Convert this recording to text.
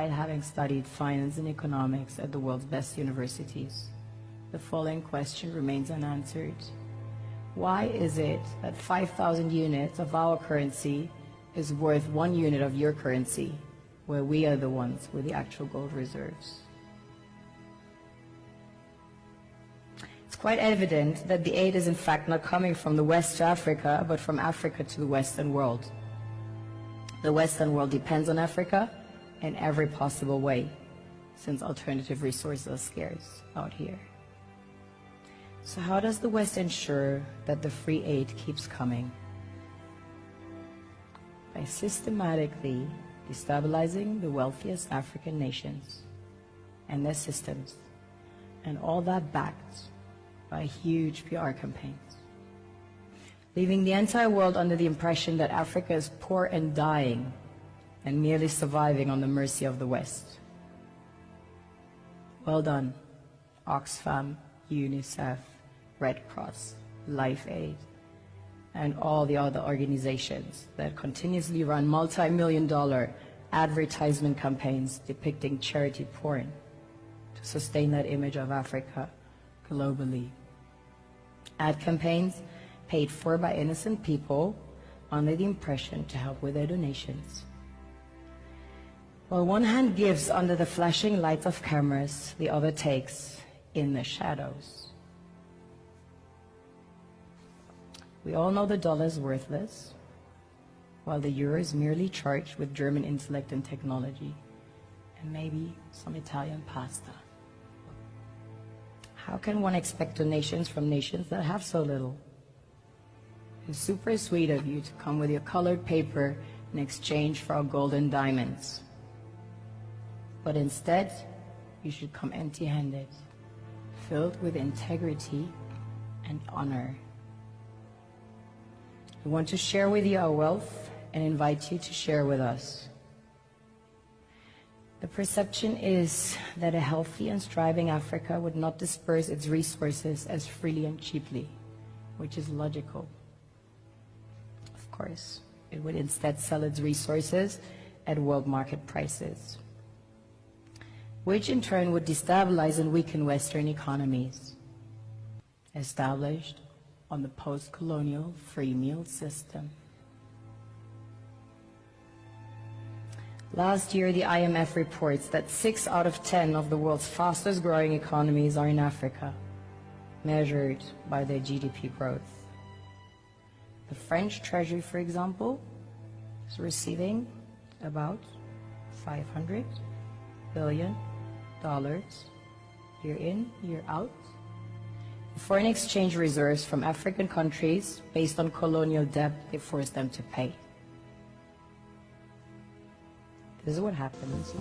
despite having studied finance and economics at the world's best universities, the following question remains unanswered. Why is it that 5,000 units of our currency is worth 1 unit of your currency, where we are the ones with the actual gold reserves? It's quite evident that the aid is in fact not coming from the West to Africa, but from Africa to the Western world. The Western world depends on Africa in every possible way, since alternative resources are scarce out here. So how does the West ensure that the free aid keeps coming? By systematically destabilizing the wealthiest African nations and their systems, and all that backed by huge PR campaigns, leaving the entire world under the impression that Africa is poor and dying and merely surviving on the mercy of the West. Well done, Oxfam, UNICEF, Red Cross, Life Aid, and all the other organizations that continuously run multi-million-dollar advertisement campaigns depicting charity porn to sustain that image of Africa globally. Ad campaigns paid for by innocent people under the impression to help with their donations. While one hand gives under the flashing lights of cameras, the other takes in the shadows. We all know the dollar is worthless, while the euro is merely charged with German intellect and technology, and maybe some Italian pasta. How can one expect donations from nations that have so little? It's super sweet of you to come with your colored paper in exchange for our gold and diamonds. But instead, you should come empty-handed, filled with integrity and honor. We want to share with you our wealth and invite you to share with us. The perception is that a healthy and thriving Africa would not disperse its resources as freely and cheaply, which is logical. Of course, it would instead sell its resources at world market prices, which in turn would destabilize and weaken Western economies, established on the post-colonial free meal system. Last year, the IMF reports that 6 out of 10 of the world's fastest growing economies are in Africa, measured by their GDP growth. The French Treasury, for example, is receiving about $500 billion year in, year out. Foreign exchange reserves from African countries based on colonial debt they forced them to pay. This is what happens.